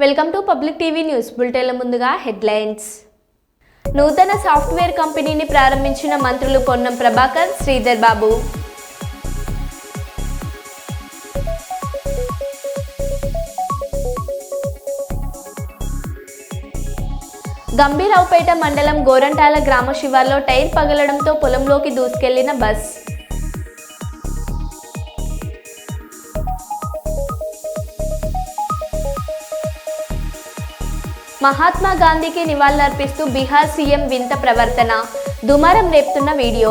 Welcome to public TV news బులెటిన్ల ముందుగా headlines. నూతన సాఫ్ట్వేర్ కంపెనీని ప్రారంభించిన మంత్రులు పొన్నం ప్రభాకర్, శ్రీధర్ బాబు. గంభీరావుపేట మండలం గోరంటాల గ్రామ శివార్లో టైర్ పగలడంతో పొలంలోకి దూసుకెళ్లిన బస్. మహాత్మా గాంధీకి నివాళులర్పిస్తూ బీహార్ సీఎం వింత ప్రవర్తన, దుమారం రేపుతున్న వీడియో.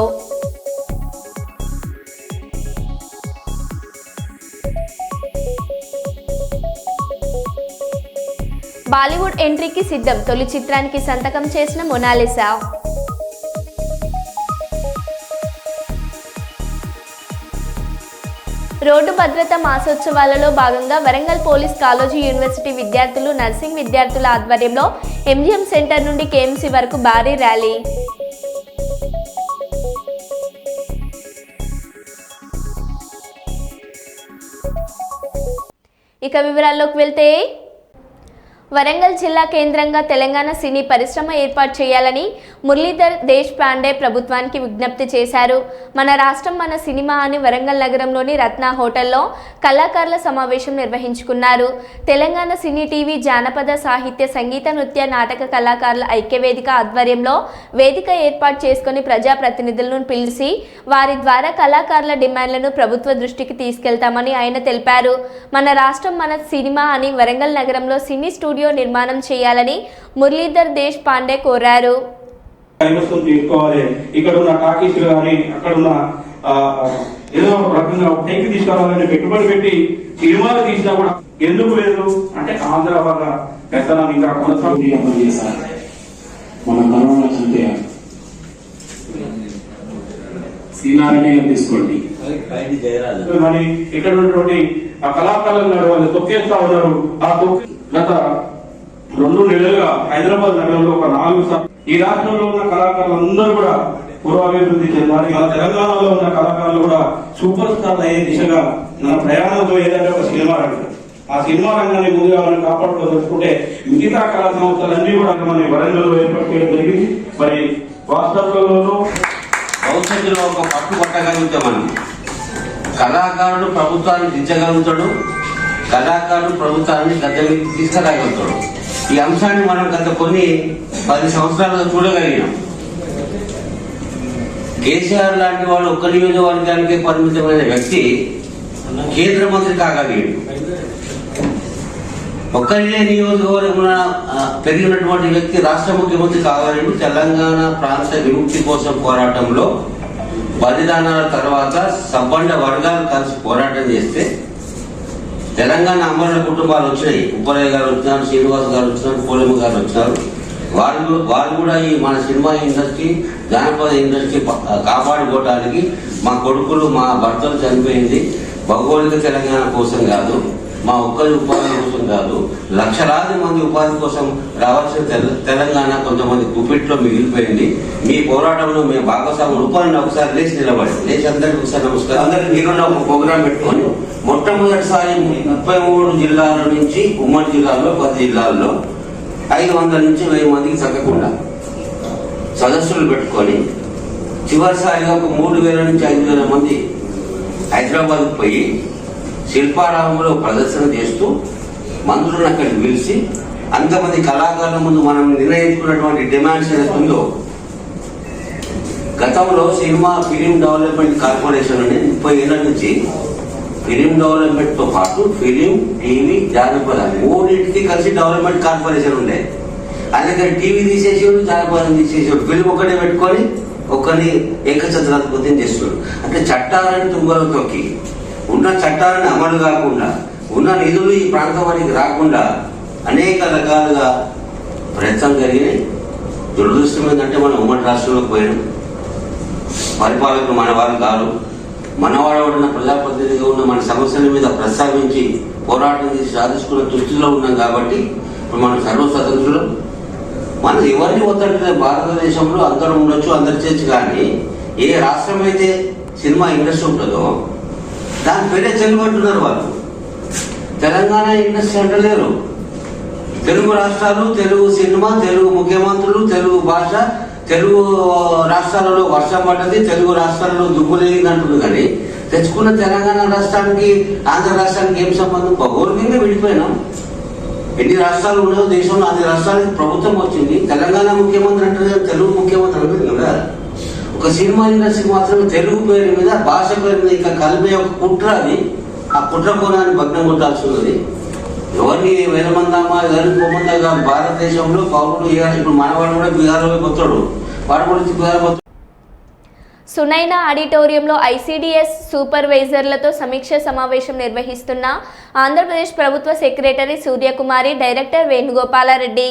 బాలీవుడ్ ఎంట్రీకి సిద్ధం, తొలి చిత్రానికి సంతకం చేసిన మొనాలిసా. రోడ్డు భద్రతా మాసోత్సవాలలో భాగంగా వరంగల్ పోలీస్ కాలేజీ యూనివర్సిటీ విద్యార్థులు, నర్సింగ్ విద్యార్థుల ఆధ్వర్యంలో ఎంజిఎం సెంటర్ నుండి కేఎంసీ వరకు భారీ ర్యాలీ. ఇక వివరాల్లోకి వెళ్తే, వరంగల్ జిల్లా కేంద్రంగా తెలంగాణ సినీ పరిశ్రమ ఏర్పాటు చేయాలని మురళీధర్ దేశ్ పాండే ప్రభుత్వానికి విజ్ఞప్తి చేశారు. మన రాష్ట్రం మన సినిమా అని వరంగల్ నగరంలోని రత్న హోటల్లో కళాకారుల సమావేశం నిర్వహించుకున్నారు. తెలంగాణ సినీ, టీవీ, జానపద, సాహిత్య, సంగీత, నృత్య, నాటక కళాకారుల ఐక్యవేదిక ఆధ్వర్యంలో వేదిక ఏర్పాటు చేసుకుని ప్రజాప్రతినిధులను పిలిచి వారి ద్వారా కళాకారుల డిమాండ్లను ప్రభుత్వ దృష్టికి తీసుకెళ్తామని ఆయన తెలిపారు. మన రాష్ట్రం మన సినిమా అని వరంగల్ నగరంలో సినీ స్టూడియో నిర్మాణం చేయాలని మురళీధర్ దేశ్ పాండే కోరారు. ఇక్కడ ఉన్న టాకీసులు కానీ అక్కడ ఉన్న ఏదో రకంగా పైకి తీసుకురావాలని పెట్టుబడి పెట్టి సినిమాలు తీసినా కూడా ఎందుకు లేదు అంటే ఆంధ్ర వాళ్ళ పెద్దలం ఇంకా కొనసాగుతూ చేశారు. మన కరోనా చంపే సీనారనే తీసుకోండి. మరి ఇక్కడ ఉన్నటువంటి ఆ కళాకారులు వాళ్ళు తొక్కేస్తా ఉన్నారు. ఆ తొక్కి గత 2 నెలలుగా హైదరాబాద్ నగరంలో ఒక 4 సార్లు ఈ రాష్ట్రంలో ఉన్న కళాకారులందరూ కూడా పూర్వాభివృద్ధి చెందాలి. మన తెలంగాణలో ఉన్న కళాకారులు కూడా సూపర్ స్టార్ అయ్యే దిశగా మన ప్రయాణంతో ఏదంటే ఒక సినిమా రంగం. ఆ సినిమా రంగాన్ని ముందుగా మనం కాపాడుకోదలుచుకుంటే మిగతా కళా సంస్థలన్నీ కూడా మన వరంగల్లో ఏర్పాటు చేయడం జరిగింది. మరి వాస్తవంలోనూ భవిష్యత్తులో ఒక పట్టు పట్టగలుగుతాం. మనం కళాకారుడు ప్రభుత్వాన్ని దించగలుగుతాడు, కళాకారుడు ప్రభుత్వాన్ని గద్దెకి తీసుకురాగలుగుతాడు. ఈ అంశాన్ని మనం గత కొన్ని 10 సంవత్సరాలుగా చూడగలిగినాం. కేసీఆర్ లాంటి వాళ్ళు ఒక్క నియోజకవర్గానికే పరిమితమైన వ్యక్తి కేంద్ర మంత్రి కాగలిగాడు. ఒక్కరినే నియోజకవర్గం పెరిగినటువంటి వ్యక్తి రాష్ట్ర ముఖ్యమంత్రి కాగలిగాడు. తెలంగాణ ప్రాంత విముక్తి కోసం పోరాటంలో బలిదానాల తర్వాత సబ్బండ వర్గాలు కలిసి పోరాటం చేస్తే తెలంగాణ అమరుల కుటుంబాలు వచ్చినాయి. ఉప్పరయ్య గారు వచ్చినారు, శ్రీనివాస్ గారు వచ్చినారు, పోలమ్మ గారు వచ్చినారు. వాళ్ళు కూడా ఈ మన సినిమా ఇండస్ట్రీ, జానపద ఇండస్ట్రీ కాపాడుకోవడానికి మా కొడుకులు, మా భర్తలు చనిపోయింది భౌగోళిక తెలంగాణ కోసం కాదు, మా ఒక్కరి ఉపాధి కోసం కాదు, లక్షలాది మంది ఉపాధి కోసం రావాల్సిన తెలంగాణ కొంతమంది గుప్పిట్లో మిగిలిపోయింది. మీ పోరాటంలో మేము భాగస్వాములు రూపాయలను ఒకసారి లేచి నిలబడి లేచి అందరికీ ఒకసారి నమస్కారం. అందరికి మీరున్న ఒక ప్రోగ్రాం పెట్టుకొని మొట్టమొదటిసారి 33 జిల్లాల నుంచి ఉమ్మడి జిల్లాల్లో 10 జిల్లాల్లో 500 నుంచి 1000 మందికి తగ్గకుండా సదస్సులు పెట్టుకొని చివరిసారిగా ఒక 3000 నుంచి 5000 మంది హైదరాబాద్కు పోయి శిల్పారామంలో ప్రదర్శన చేస్తూ మంత్రులను అక్కడికి పిలిచి అంతమంది కళాకారుల ముందు మనం నిర్ణయించుకున్నటువంటి డిమాండ్స్ ఏదైతే ఉందో, గతంలో సినిమా ఫిలిం డెవలప్మెంట్ కార్పొరేషన్ అని 30 ఏళ్ల నుంచి ఫిలిం డెవలప్మెంట్ తో పాటు ఫిలిం, టీవీ, జానపద 3టికి కలిసి డెవలప్మెంట్ కార్పొరేషన్ ఉండే. అందుకని టీవీ తీసేసాడు, జానపదం తీసేసాడు, ఫిలిం ఒక్కడే పెట్టుకొని ఒక్కరిని ఏకఛత్రాధిపత్యం చేస్తున్నాడు. అంటే చట్టాలను తుంగలో తొక్కి ఉన్న చట్టాలను అమలు కాకుండా, ఉన్న నిధులు ఈ ప్రాంతం వారికి రాకుండా అనేక రకాలుగా ప్రయత్నం జరిగినాయి. దురదృష్టం ఏంటంటే మనం ఉమ్మడి రాష్ట్రంలోకి పోయినాం. పరిపాలకులు మన వారు కాదు. మనవాడబడిన ప్రజాప్రతినిధిగా ఉన్న మన సమస్యల మీద ప్రస్తావించి పోరాటం చేసి సాధించుకున్న దృష్టిలో ఉన్నాం. కాబట్టి ఇప్పుడు మనం సర్వస్వతంత్రులు. మనం ఎవరిని వద్దట్లే. భారతదేశంలో అందరూ ఉండొచ్చు, అందరి చేసి. కానీ ఏ రాష్ట్రం అయితే సినిమా ఇండస్ట్రీ ఉంటుందో దాని పేరే తెలుగు అంటున్నారు వాళ్ళు. తెలంగాణ ఇండస్ట్రీ అంటలేరు. తెలుగు రాష్ట్రాలు, తెలుగు సినిమా, తెలుగు ముఖ్యమంత్రులు, తెలుగు భాష, తెలుగు రాష్ట్రాలలో వర్షం పడ్డది, తెలుగు రాష్ట్రాలలో దుమ్ము లేని అంటుంది. కానీ తెచ్చుకున్న తెలంగాణ రాష్ట్రానికి ఆంధ్ర రాష్ట్రానికి ఏం సంబంధం? భౌగోళికంగా విడిపోయినాం. ఎన్ని రాష్ట్రాలు ఉన్నాయో దేశంలో అన్ని రాష్ట్రాలకి ప్రభుత్వం వచ్చింది. తెలంగాణ ముఖ్యమంత్రి అంటే తెలుగు ముఖ్యమంత్రి అంటుంది కదా. ఒక సినిమా ఇండస్ట్రీ మాత్రమే తెలుగు పేరు మీద, భాష పేరు మీద ఇంకా కలిపే ఒక కుట్ర. అది ఆ కుట్ర కోణాన్ని భగ్నం కొట్టాల్సి ఉన్నది. ఎవరిని వేల మందామా, ఎవరిని పొమ్మందా కాదు. భారతదేశంలో పౌరుడు ఇప్పుడు మనవాడు కూడా బీహార్లో పోతాడు, వాడు కూడా బీహార్ పోతాడు. సునైనా ఆడిటోరియంలో ఐసీడీఎస్ సూపర్వైజర్లతో సమీక్ష సమావేశం నిర్వహిస్తున్న ఆంధ్రప్రదేశ్ ప్రభుత్వ సెక్రటరీ సూర్యకుమారి, డైరెక్టర్ వేణుగోపాలారెడ్డి.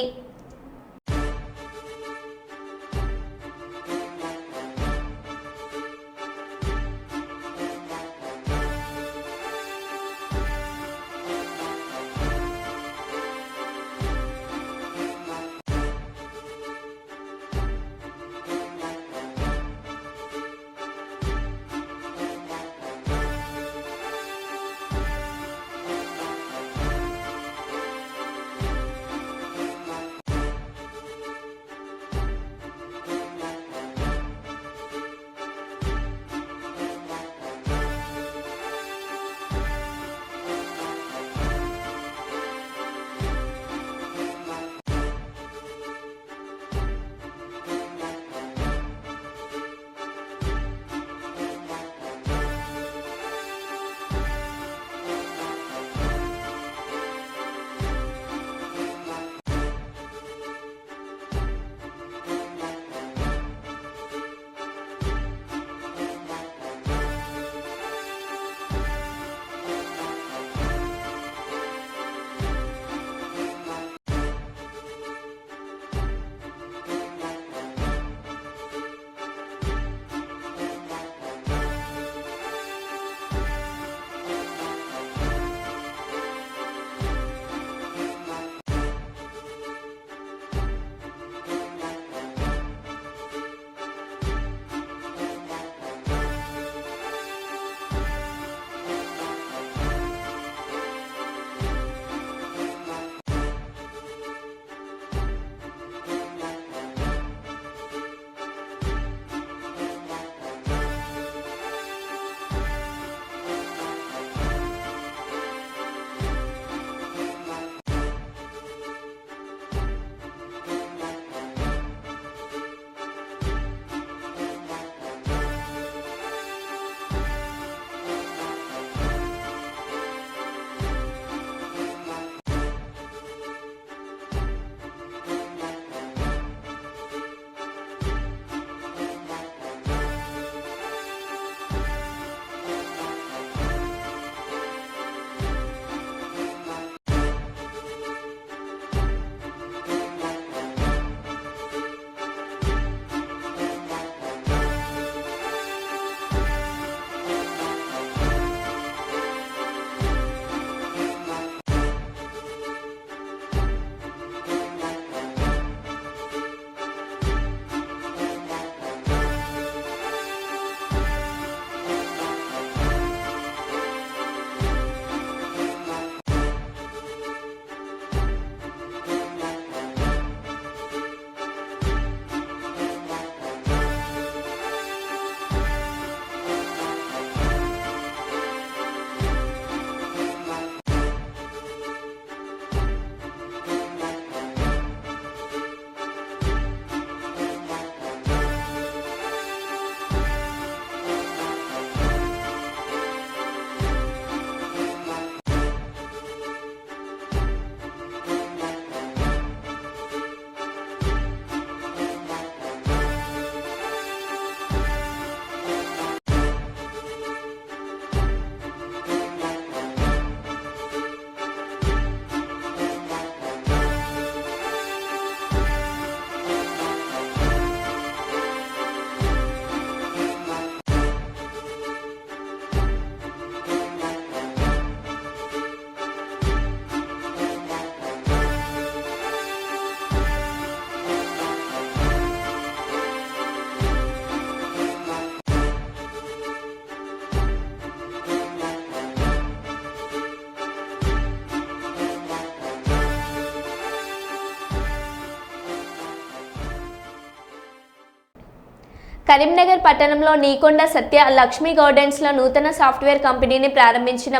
కరీంనగర్ పట్టణంలో నీకొండ సత్య లక్ష్మీ గార్డెన్స్లో నూతన సాఫ్ట్వేర్ కంపెనీని ప్రారంభించిన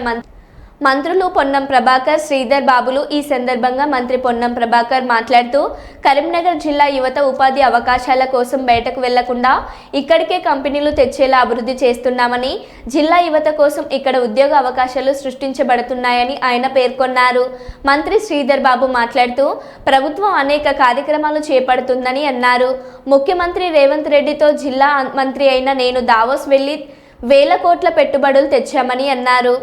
మంత్రులు పొన్నం ప్రభాకర్, శ్రీధర్ బాబులు. ఈ సందర్భంగా మంత్రి పొన్నం ప్రభాకర్ మాట్లాడుతూ కరీంనగర్ జిల్లా యువత ఉపాధి అవకాశాల కోసం బయటకు వెళ్లకుండా ఇక్కడికే కంపెనీలు తెచ్చేలా అభివృద్ధి చేస్తున్నామని, జిల్లా యువత కోసం ఇక్కడ ఉద్యోగ అవకాశాలు సృష్టించబడుతున్నాయని ఆయన పేర్కొన్నారు. మంత్రి శ్రీధర్ బాబు మాట్లాడుతూ ప్రభుత్వం అనేక కార్యక్రమాలు చేపడుతుందని అన్నారు. ముఖ్యమంత్రి రేవంత్ రెడ్డితో జిల్లా మంత్రి అయిన నేను దావోస్ వెళ్లి వేల కోట్ల పెట్టుబడులు తెచ్చామని అన్నారు.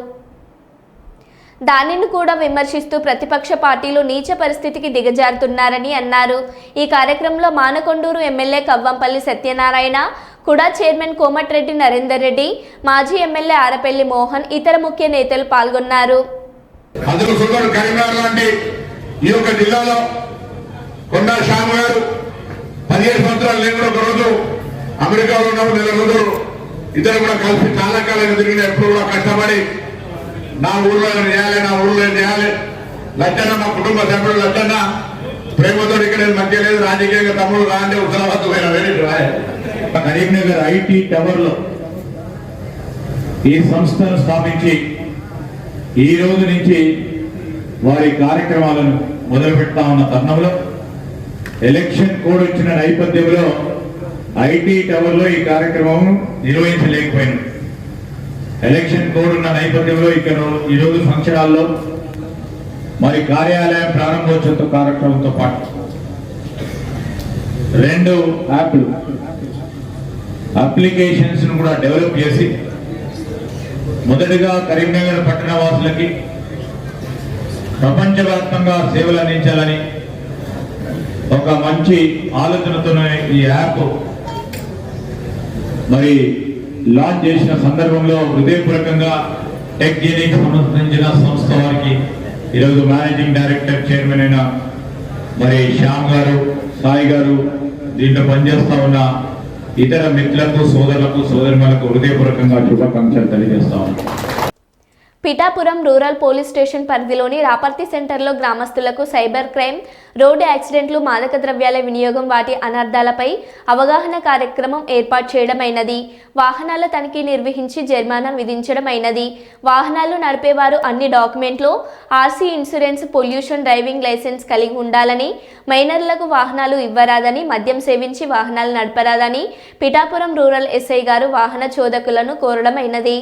దానిని కూడా విమర్శిస్తూ ప్రతిపక్ష పార్టీలు నీచ పరిస్థితికి దిగజారుతున్నారని అన్నారు. ఈ కార్యక్రమంలో మానకొండూరు ఎమ్మెల్యే కవ్వంపల్లి సత్యనారాయణ, కుడా చైర్మన్ కోమటిరెడ్డి నరేందర్ రెడ్డి, మాజీ ఎమ్మెల్యే ఆరపల్లి మోహన్, ఇతర ముఖ్య నేతలు పాల్గొన్నారు. నా ఊళ్ళో చేయాలి లచ్చన్న, మా కుటుంబ సభ్యులు లచ్చన్న ప్రేమతో ఇక్కడ మధ్య లేదు, రాజకీయంగా తమ్ముడు రాంటే ఉత్తరవాదమైన కరీంనగర్ ఐటీ టవర్ లో ఈ సంస్థను స్థాపించి ఈ రోజు నుంచి వారి కార్యక్రమాలను మొదలు పెడతా ఉన్న తరుణంలో ఎలక్షన్ కోడ్ వచ్చిన నేపథ్యంలో ఐటీ టవర్ లో ఈ కార్యక్రమం నిర్వహించలేకపోయినాం. ఎలక్షన్ కోడ్ ఉన్న నేపథ్యంలో ఇక్కడ ఈరోజు ఫంక్షన్ హాల్లో మరి కార్యాలయం ప్రారంభోత్సవ కార్యక్రమంతో పాటు 2 అప్లికేషన్స్ కూడా డెవలప్ చేసి మొదటిగా కరీంనగర్ పట్టణ వాసులకి ప్రపంచవ్యాప్తంగా సేవలు అందించాలని ఒక మంచి ఆలోచనతోనే ఈ యాప్ మరి లాంచ్ చేసిన సందర్భంలో హృదయపూర్వకంగా టెక్ జీనికి సంబంధించిన సంస్థ వారికి ఈరోజు మేనేజింగ్ డైరెక్టర్ చైర్మన్ అయిన మరి శ్యామ్ గారు, సాయి గారు, దీంట్లో పనిచేస్తా ఉన్న ఇతర మిత్రులకు, సోదరులకు, సోదరులకు హృదయపూర్వకంగా శుభాకాంక్షలు తెలియజేస్తా ఉన్నాం. పిఠాపురం రూరల్ పోలీస్ స్టేషన్ పరిధిలోని రాపర్తి సెంటర్లో గ్రామస్తులకు సైబర్ క్రైమ్, రోడ్డు యాక్సిడెంట్లు, మాదక ద్రవ్యాల వినియోగం, వాటి అనర్థాలపై అవగాహన కార్యక్రమం ఏర్పాటు చేయడమైనది. వాహనాల తనిఖీ నిర్వహించి జరిమానా విధించడమైనది. వాహనాలు నడిపేవారు అన్ని డాక్యుమెంట్లు, RC, insurance, pollution, driving licence కలిగి ఉండాలని, మైనర్లకు వాహనాలు ఇవ్వరాదని, మద్యం సేవించి వాహనాలు నడపరాదని పిఠాపురం రూరల్ ఎస్ఐ గారు వాహన చోదకులను కోరడమైనది.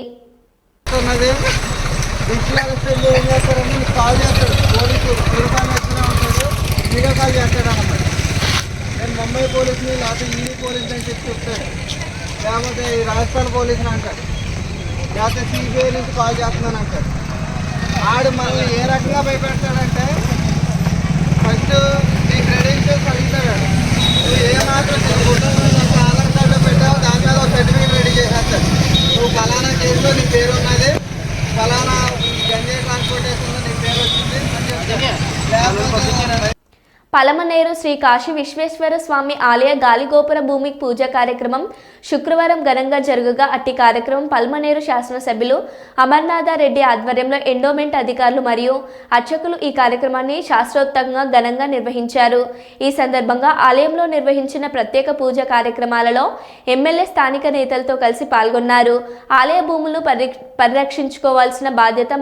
ఏం చేస్తారని కాల్ చేస్తాడు పోలీసు, తిరుపతి వచ్చినా ఉంటాడు, వీడియో కాల్ చేస్తాడు అన్నమాట. నేను ముంబై పోలీసుని లేకపోతే ఈడీ పోలీసుని అని చెప్తాడు, లేకపోతే ఈ రాజస్థాన్ పోలీసుని అంటాడు, లేకపోతే సిబిఐ నుంచి కాల్ చేస్తున్నాను అంటాడు. ఆడు మనల్ని ఏ రకంగా భయపెడతాడంటే ఫస్ట్ నీ క్రెడెన్షియల్స్ అడుగుతాడు. నువ్వు ఏ మాత్రం ఆధార్ కార్డులో పెట్టావు దాని మీద ఒక సర్టిఫికేట్ రెడీ చేసేస్తాడు. నువ్వు ఫలానా కేసులో నీ పేరు ఉన్నది, ఫలానా గంజాయి ట్రాన్స్పోర్టేషన్లో నీ పేరు వచ్చింది. పలమనేరు శ్రీ కాశీ విశ్వేశ్వర స్వామి ఆలయ గాలిగోపుర భూమి పూజ కార్యక్రమం శుక్రవారం ఘనంగా జరగగా అట్టి కార్యక్రమం పలమనేరు శాసనసభ్యులు అమర్నాథరెడ్డి ఆధ్వర్యంలో ఎండోమెంట్ అధికారులు మరియు అర్చకులు ఈ కార్యక్రమాన్ని శాస్త్రోక్తంగా ఘనంగా నిర్వహించారు. ఈ సందర్భంగా ఆలయంలో నిర్వహించిన ప్రత్యేక పూజ కార్యక్రమాలలో ఎమ్మెల్యే స్థానిక నేతలతో కలిసి పాల్గొన్నారు. ఆలయ భూములను పరిరక్షించుకోవాల్సిన బాధ్యత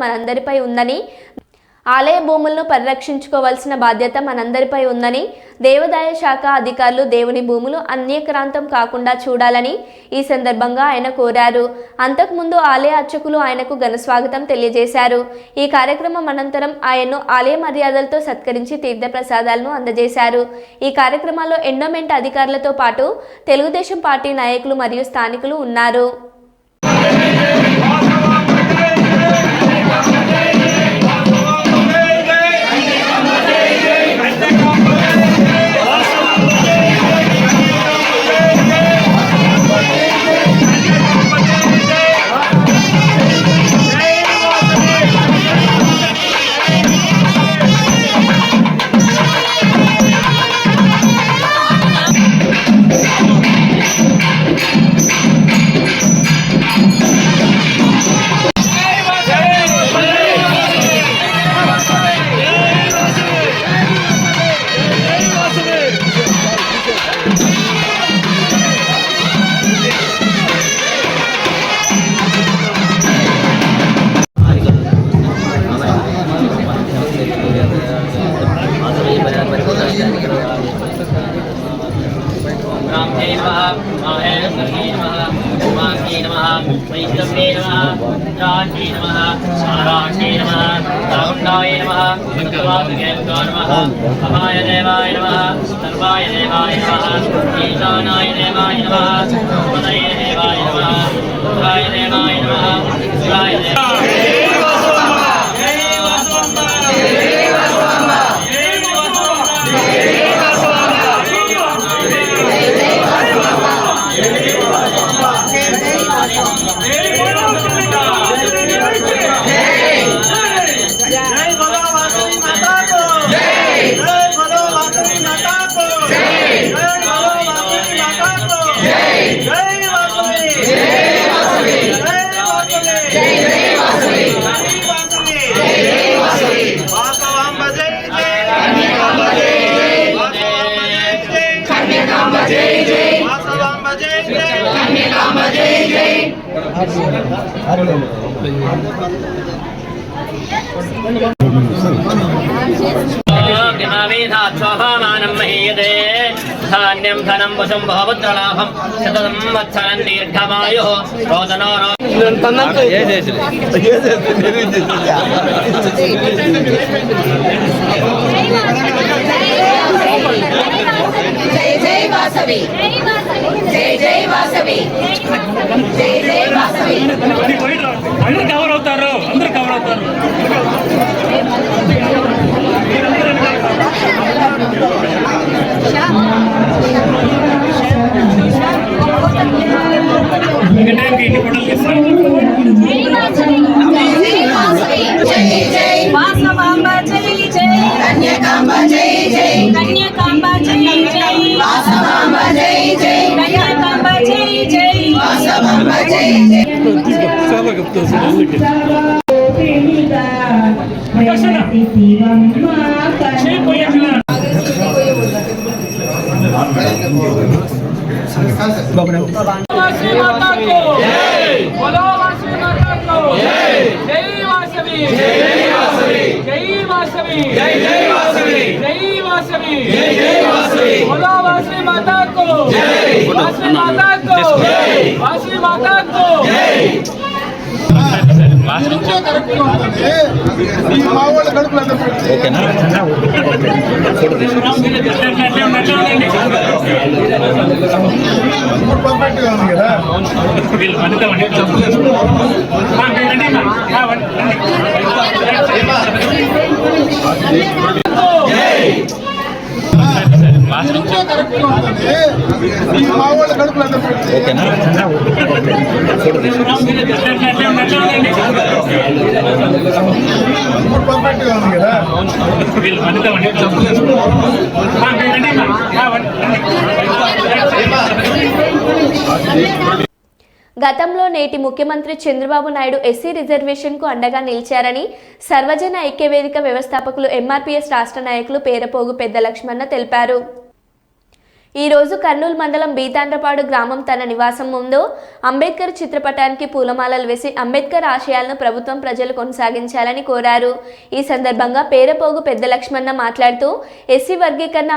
మనందరిపై ఉందని దేవాదాయ శాఖ అధికారులు దేవుని భూములు అన్యక్రాంతం కాకుండా చూడాలని ఈ సందర్భంగా ఆయన కోరారు. అంతకుముందు ఆలయ అర్చకులు ఆయనకు ఘనస్వాగతం తెలియజేశారు. ఈ కార్యక్రమం అనంతరం ఆయన్ను ఆలయ మర్యాదలతో సత్కరించి తీర్థప్రసాదాలను అందజేశారు. ఈ కార్యక్రమాల్లో ఎండోమెంట్ అధికారులతో పాటు తెలుగుదేశం పార్టీ నాయకులు మరియు స్థానికులు ఉన్నారు. रामते नमः माहेश्वरी नमः उमांगे नमः वैष्णवे नमः चांदी नमः नारायणे नमः चामुण्डाय नमः भगवागे नमः अमाय देवाय नमः सर्वाय देवाय नमः ईशानाय देवाय नमः पदये देवाय नमः रुद्राय देवाय नमः शिवाय देवाय धान्यं धनं वशं बहुपुत्रलाभं शतं वत्सरं दीर्घमायुः रोदनो जय जय वासवी जय जय वासवी जय जय वासवी అందరూ కవర్ అవుతారు वासवांबा जय जय कन्याकांबा जय जय कन्याकांबा जय जय वासवांबा जय जय कन्याकांबा जय जय वासवांबा जय जय वासी माता को बोलो वासी माता को जय वासवी जय वासवी जय वासवी जय वासवी जय वासवी जय वासवी बोलो वासी माता को वासी माता को वासी माता को గతంలో నేటి ముఖ్యమంత్రి చంద్రబాబు నాయుడు ఎస్సీ రిజర్వేషన్కు అండగా నిలిచారని సర్వజన ఐక్యవేదిక వ్యవస్థాపకులు ఎంఆర్పీఎస్ రాష్ట్ర నాయకులు పేరపోగు పెద్ద లక్ష్మణ తెలిపారు. ఈ రోజు కర్నూలు మండలం బీతాండ్రపాడు గ్రామం తన నివాసం ముందు అంబేద్కర్ చిత్రపటానికి పూలమాలలు వేసి అంబేద్కర్ ఆశయాలను ప్రభుత్వం ప్రజలు కొనసాగించాలని కోరారు. ఈ సందర్భంగా పేరపోగు పెద్ద లక్ష్మణ మాట్లాడుతూ ఎస్సీ వర్గీకరణ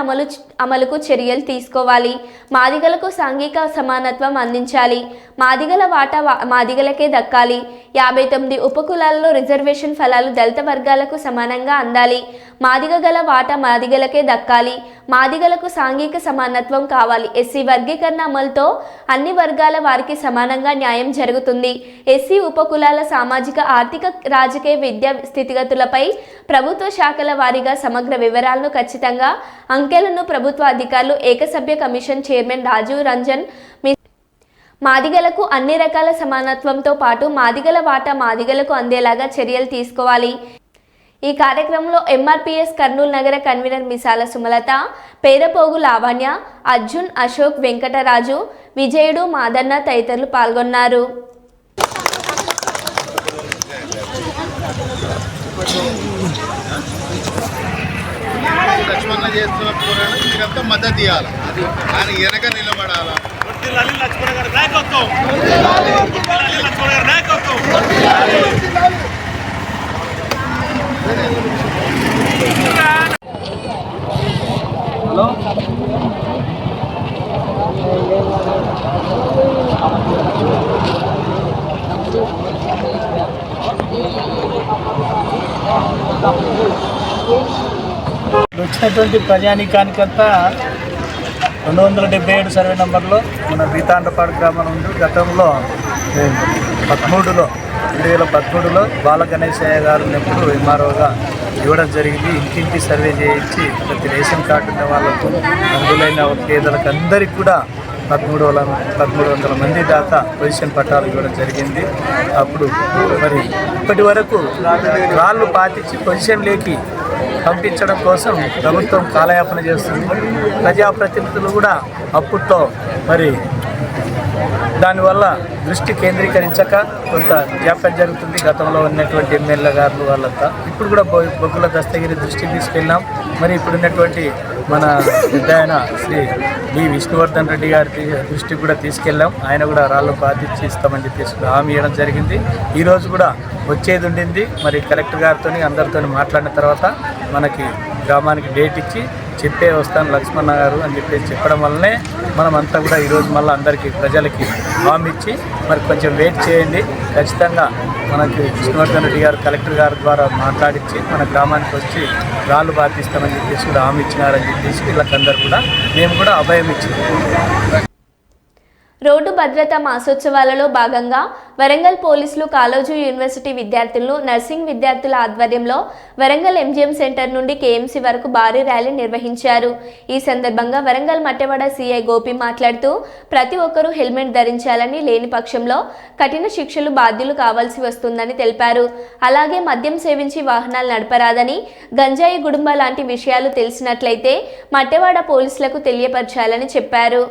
అమలుకు చర్యలు తీసుకోవాలి, మాదిగలకు సాంఘిక సమానత్వం అందించాలి, మాదిగల వాటా మాదిగలకే దక్కాలి, 59 ఉపకులాలలో రిజర్వేషన్ ఫలాలు దళిత వర్గాలకు సమానంగా అందాలి, మాదిగ గల వాటా మాదిగలకే దక్కాలి, మాదిగలకు సాంఘిక సమానత్వం కావాలి, ఎస్సీ వర్గీకరణ అమలుతో అన్ని వర్గాల వారికి సమానంగా న్యాయం జరుగుతుంది, ఎస్సీ ఉపకులాల సామాజిక ఆర్థిక రాజకీయ విద్యా స్థితిగతులపై ప్రభుత్వ శాఖల వారీగా సమగ్ర వివరాలను ఖచ్చితంగా అంకెలను ప్రభుత్వ అధికారులు ఏకసభ్య కమిషన్ చైర్మన్ రాజీవ్ రంజన్ మాదిగలకు అన్ని రకాల సమానత్వంతో పాటు మాదిగల వాటా మాదిగలకు అందేలాగా చర్యలు తీసుకోవాలి. ఈ కార్యక్రమంలో ఎంఆర్పీఎస్ కర్నూలు నగర కన్వీనర్ మిసాల సుమలత, పేరపోగు లావణ్య, అర్జున్, అశోక్, వెంకటరాజు, విజయుడు, మాదన్న తదితరులు పాల్గొన్నారు. లక్ష్మణ చేస్తున్న పోరాటం మీరంతా మద్దతు ఇవ్వాలి, ఆయన వెనక నిలబడాలా. లక్ష్మణ గారి నాయకత్వం, లక్ష్మణ గారి నాయకత్వం. జిల్లాలో వచ్చినటువంటి ప్రజానీకానికంతా 277 సర్వే నంబర్లో మన బీతాండపాడు గ్రామం నుండి గతంలో 2013లో బాల గణేశయ్య గారు ఉన్నప్పుడు ఎంఆర్ఓగా ఇవ్వడం జరిగింది. ఇంటింటి సర్వే చేయించి ప్రతి రేషన్ కార్డు ఉన్న వాళ్ళకు అందులైన పేదలకు అందరికీ కూడా 1300 మంది దాకా పొజిషన్ పట్టాలు ఇవ్వడం జరిగింది. అప్పుడు మరి ఇప్పటి వరకు రాళ్ళు పాటించి పొజిషన్లోకి పంపించడం కోసం ప్రభుత్వం కాలయాపన చేస్తుంది. ప్రజాప్రతినిధులు కూడా అప్పుట్లో మరి దానివల్ల దృష్టి కేంద్రీకరించక కొంత జాప్యం జరుగుతుంది. గతంలో ఉన్నటువంటి ఎమ్మెల్యే గారు వాళ్ళంతా ఇప్పుడు కూడా బొగ్గుల దస్తగిరి దృష్టికి తీసుకెళ్ళాం. మరి ఇప్పుడున్నటువంటి మన పెద్ద ఆయన శ్రీ డి విష్ణువర్ధన్ రెడ్డి గారి దృష్టికి కూడా తీసుకెళ్ళాం. ఆయన కూడా రాళ్ళు బాధించి ఇస్తామని చెప్పేసి హామీ ఇవ్వడం జరిగింది. ఈరోజు కూడా వచ్చేది ఉండింది. మరి కలెక్టర్ గారితో అందరితో మాట్లాడిన తర్వాత మనకి గ్రామానికి డేట్ ఇచ్చి చెప్పే వస్తాను లక్ష్మణ గారు అని చెప్పేసి చెప్పడం వల్లనే మనమంతా కూడా ఈరోజు మళ్ళీ అందరికీ ప్రజలకి హామీ ఇచ్చి మరి కొంచెం వెయిట్ చేయండి, ఖచ్చితంగా మనకి విష్ణువర్ధన్ రెడ్డి గారు కలెక్టర్ గారి ద్వారా మాట్లాడించి మన గ్రామానికి వచ్చి రాళ్ళు బాధిస్తామని చెప్పేసి కూడా హామీ ఇచ్చినారని చెప్పేసి వీళ్ళకందరూ కూడా మేము కూడా అభయం ఇచ్చింది. రోడ్డు భద్రతా మాసోత్సవాలలో భాగంగా వరంగల్ పోలీసులు కాళోజీ యూనివర్సిటీ విద్యార్థులను నర్సింగ్ విద్యార్థుల ఆధ్వర్యంలో వరంగల్ ఎంజిఎం సెంటర్ నుండి కేఎంసీ వరకు భారీ ర్యాలీ నిర్వహించారు. ఈ సందర్భంగా వరంగల్ మట్టెవాడ సిఐ గోపి మాట్లాడుతూ ప్రతి ఒక్కరూ హెల్మెట్ ధరించాలని, లేని పక్షంలో కఠిన శిక్షలు బాధ్యులు కావాల్సి వస్తుందని తెలిపారు. అలాగే మద్యం సేవించి వాహనాలు నడపరాదని, గంజాయి గుడుంబ లాంటి విషయాలు తెలిసినట్లయితే మట్టెవాడ పోలీసులకు తెలియపరచాలని చెప్పారు.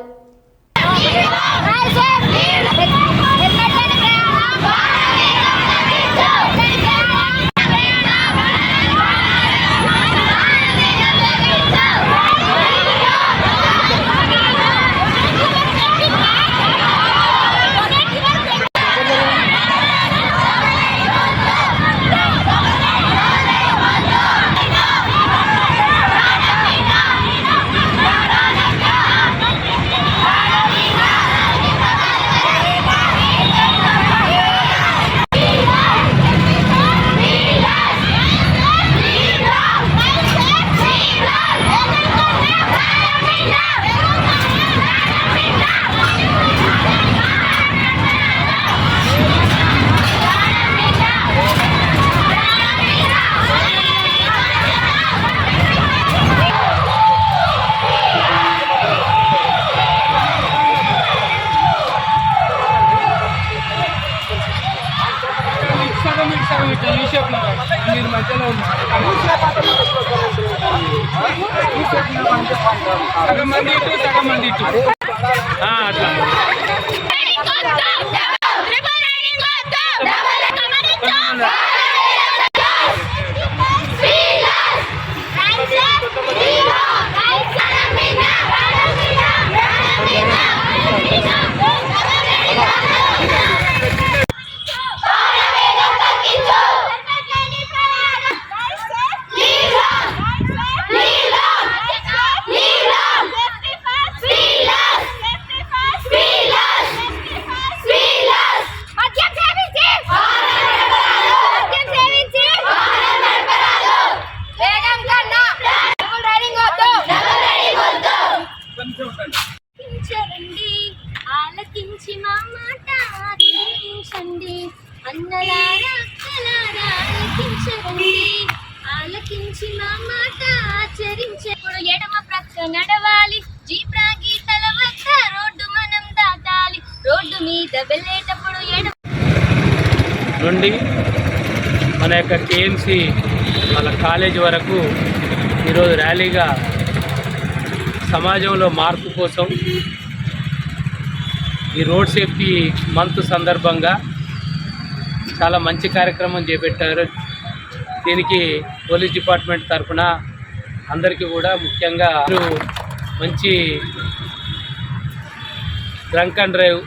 నడవాలి జీబ్రా గీతల వద్ద రోడ్డు మనం దాటాలి, రోడ్డు మీద వెళ్ళేటప్పుడు నుండి మన యొక్క కేఎంసి మన కాలేజీ వరకు ఈరోజు ర్యాలీగా సమాజంలో మార్పు కోసం ఈ రోడ్ సేఫ్టీ మంత్ సందర్భంగా చాలా మంచి కార్యక్రమం చేపట్టారు. దీనికి పోలీస్ డిపార్ట్మెంట్ తరఫున అందరికీ కూడా ముఖ్యంగా మంచి డ్రంక్ అండ్ డ్రైవ్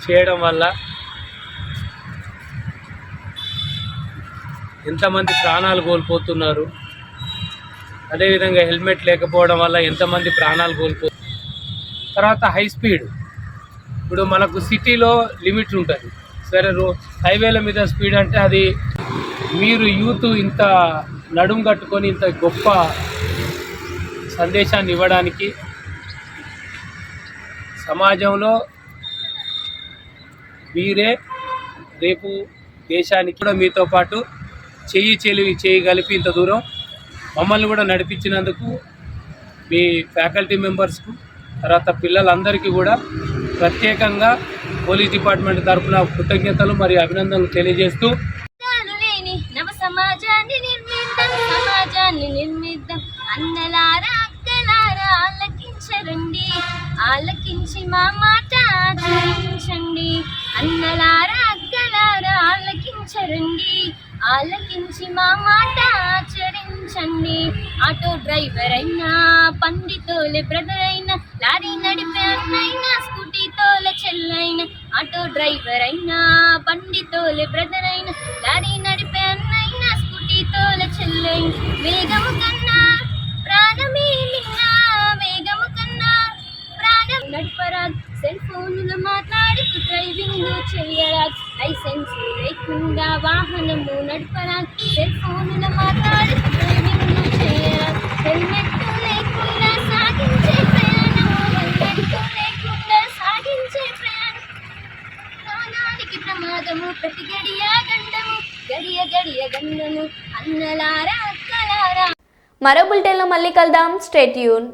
చేయడం వల్ల ఎంతమంది ప్రాణాలు కోల్పోతున్నారు. అదేవిధంగా హెల్మెట్ లేకపోవడం వల్ల ఎంతమంది ప్రాణాలు కోల్పోతారు. తర్వాత హై స్పీడ్, ఇప్పుడు మనకు సిటీలో లిమిట్ ఉంటుంది, సరే హైవేల మీద స్పీడ్ అంటే అది మీరు యూత్ ఇంత నడుము కట్టుకొని ఇంత గొప్ప సందేశాన్ని ఇవ్వడానికి సమాజంలో మీరే రేపు దేశానికి కూడా మీతో పాటు చేయి కలిపి ఇంత దూరం మమ్మల్ని కూడా నడిపించినందుకు మీ ఫ్యాకల్టీ మెంబర్స్కు, తర్వాత పిల్లలందరికీ కూడా ప్రత్యేకంగా పోలీస్ డిపార్ట్మెంట్ తరఫున కృతజ్ఞతలు మరియు అభినందనలు తెలియజేస్తూ నవ సమాజాన్ని నిర్మిద్దాం అన్నలారా అక్కలారా ఆలకించరండి, ఆలకించి మా మాట ఆచరించండి. అన్నలారా అక్కలారా ఆలకించరండి, ఆలకించి మా మాట ఆచరించండి. ఆటో డ్రైవర్ అయినా, పండితోలే బ్రదర్ అయినా, లారీ నడిపే అన్నైనా, స్కూటీ తోలే చెల్లైనా. ఆటో డ్రైవర్ అయినా, పండితోలే బ్రదర్ అయినా, లారీ నడిపే అన్నైనా, స్కూటీ తోలే చెల్లైనా. వేగము కన్నా ప్రాణమే మిన్నా, వేగము కన్నా ప్రాణం నడపరాదు. సెల్ ఫోన్లో మాట్లాడుతూ డ్రైవింగ్ చేయరాదు, లైసెన్స్ లేకుండా వాహనము నడపరాదు. సెల్ ఫోన్లో మాట్లాడుతూ డ్రైవింగ్ చేయరాదు. హెల్మెట్ లేకుండా సాగించే ప్రయాణము, హెల్మెట్ లేకుండా సాగించే ప్రయాణం ప్రాణానికి ప్రమాదము. ప్రతి గడియ గండము, గడియ గడియ గండము. అన్నలారా అక్కలారా. మరో బులెటిన్లో మళ్ళీ కలుద్దాం. Stay tune.